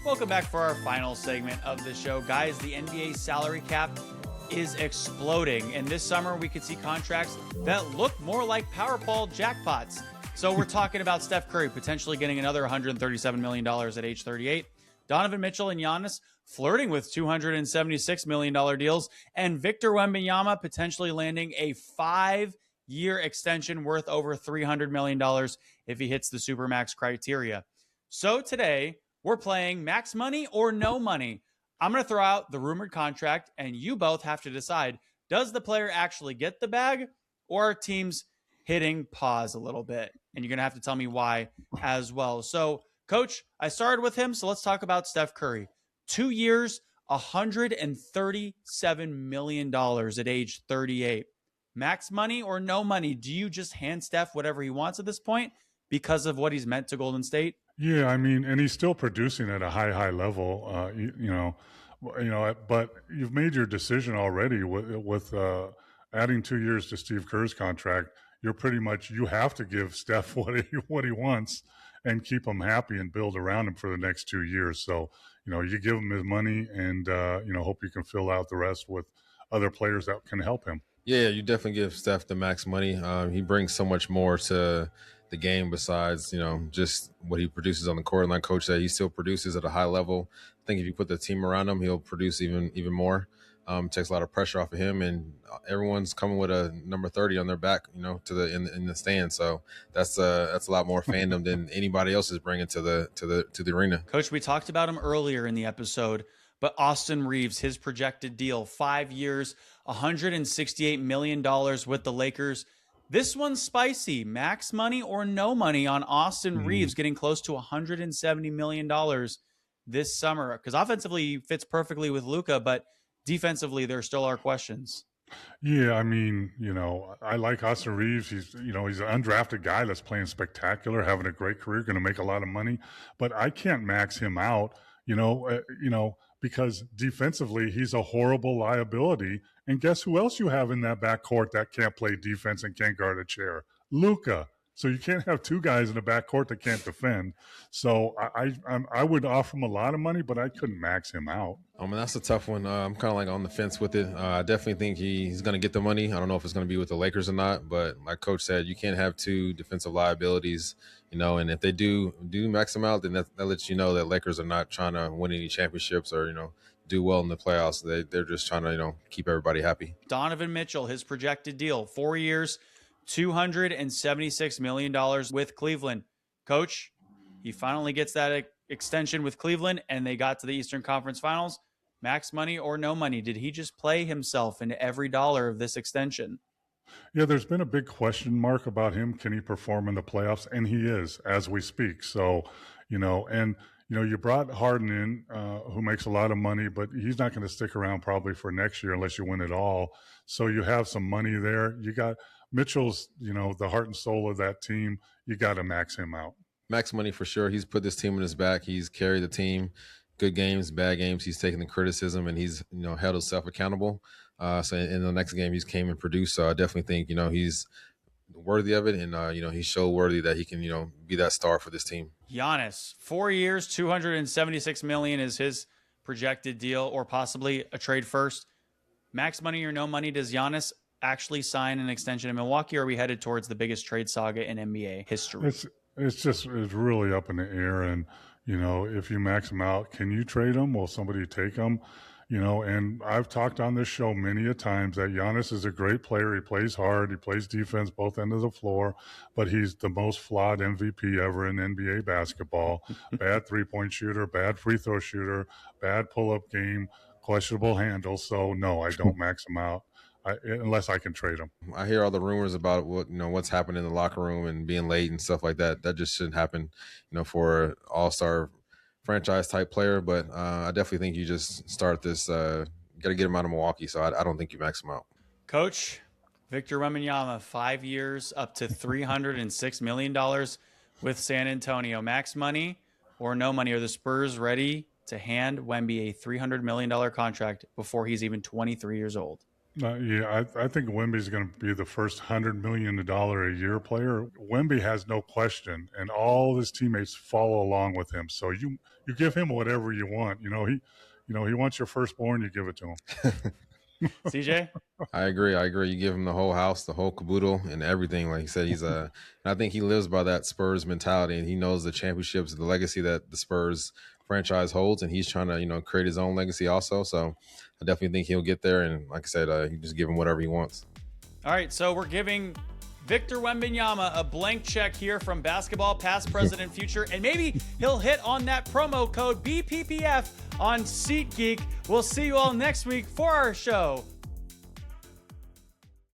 Welcome back for our final segment of the show. Guys, the NBA salary cap is exploding, and this summer we could see contracts that look more like Powerball jackpots. So we're talking about Steph Curry potentially getting another $137 million at age 38, Donovan Mitchell and Giannis flirting with $276 million deals, and Victor Wembanyama potentially landing a 5-year extension worth over $300 million if he hits the Supermax criteria. So today, we're playing max money or no money. I'm going to throw out the rumored contract, and you both have to decide, does the player actually get the bag, or are teams hitting pause a little bit? And you're going to have to tell me why as well. So, Coach, I started with him, so let's talk about Steph Curry. 2 years, $137 million at age 38. Max money or no money? Do you just hand Steph whatever he wants at this point because of what he's meant to Golden State? Yeah, I mean, and he's still producing at a high level, but you've made your decision already with adding 2 years to Steve Kerr's contract. You're pretty much, you have to give Steph what he wants and keep him happy and build around him for the next 2 years. So, you give him his money and, hope you can fill out the rest with other players that can help him. Yeah, you definitely give Steph the max money. He brings so much more to the game besides, just what he produces on the court. And like Coach said, he still produces at a high level. I think if you put the team around him, he'll produce even more. Takes a lot of pressure off of him, and everyone's coming with a number 30 on their back, to the in the stand. So that's a lot more fandom than anybody else is bringing to the arena. Coach, we talked about him earlier in the episode, but Austin Reeves, his projected deal, 5 years, $168 million with the Lakers. This one's spicy. Max money or no money on Austin Reeves getting close to $170 million this summer? Because offensively, he fits perfectly with Luka, but defensively, there still are questions. Yeah, I mean, I like Austin Reeves. He's an undrafted guy that's playing spectacular, having a great career, going to make a lot of money. But I can't max him out, because defensively, he's a horrible liability. And guess who else you have in that backcourt that can't play defense and can't guard a chair? Luka. So you can't have two guys in the backcourt that can't defend. So I would offer him a lot of money, but I couldn't max him out. That's a tough one. I'm kind of like on the fence with it. I definitely think he's going to get the money. I don't know if it's going to be with the Lakers or not, but like Coach said, you can't have two defensive liabilities, and if they do max him out, then that lets you know that Lakers are not trying to win any championships or, do well in the playoffs. They're just trying to, keep everybody happy. Donovan Mitchell, his projected deal, 4 years, $276 million with Cleveland. Coach, he finally gets that extension with Cleveland, and they got to the Eastern Conference Finals. Max money or no money? Did he just play himself into every dollar of this extension? Yeah, there's been a big question mark about him. Can he perform in the playoffs? And he is, as we speak. So, you brought Harden in, who makes a lot of money, but he's not going to stick around probably for next year unless you win it all. So you have some money there. You got Mitchell's, the heart and soul of that team. You got to max him out. Max money for sure. He's put this team on his back. He's carried the team. Good games, bad games. He's taken the criticism, and he's held himself accountable. So in the next game, he's came and produced. So I definitely think he's worthy of it, and he's so worthy that he can be that star for this team. Giannis, 4 years, $276 million is his projected deal, or possibly a trade first. Max money or no money? Does Giannis actually sign an extension in Milwaukee, or are we headed towards the biggest trade saga in NBA history? It's really up in the air, and if you max him out, can you trade him? Will somebody take him? And I've talked on this show many a times that Giannis is a great player. He plays hard. He plays defense both ends of the floor, but he's the most flawed MVP ever in NBA basketball. Bad three-point shooter, bad free throw shooter, bad pull-up game, questionable handle. So, no, I don't max him out unless I can trade him. I hear all the rumors about what's happened in the locker room and being late and stuff like that. That just shouldn't happen, for an all-star franchise type player, but I definitely think you just start this. Got to get him out of Milwaukee, so I don't think you max him out. Coach, Victor Wembanyama, 5 years, up to $306 million with San Antonio. Max money or no money? Are the Spurs ready to hand Wemby a $300 million contract before he's even 23 years old? Yeah, I think Wemby's going to be the first $100 million a year player. Wemby has no question, and all his teammates follow along with him. So you give him whatever you want. He wants your firstborn, you give it to him. CJ? I agree. You give him the whole house, the whole caboodle, and everything. Like you said, and I think he lives by that Spurs mentality, and he knows the championships, the legacy that the Spurs franchise holds, and he's trying to, create his own legacy also. So I definitely think he'll get there. And like I said, you just give him whatever he wants. All right, so we're giving Victor Wembanyama a blank check here from Basketball Past, Present, and Future, and maybe he'll hit on that promo code BPPF on SeatGeek. We'll see you all next week for our show.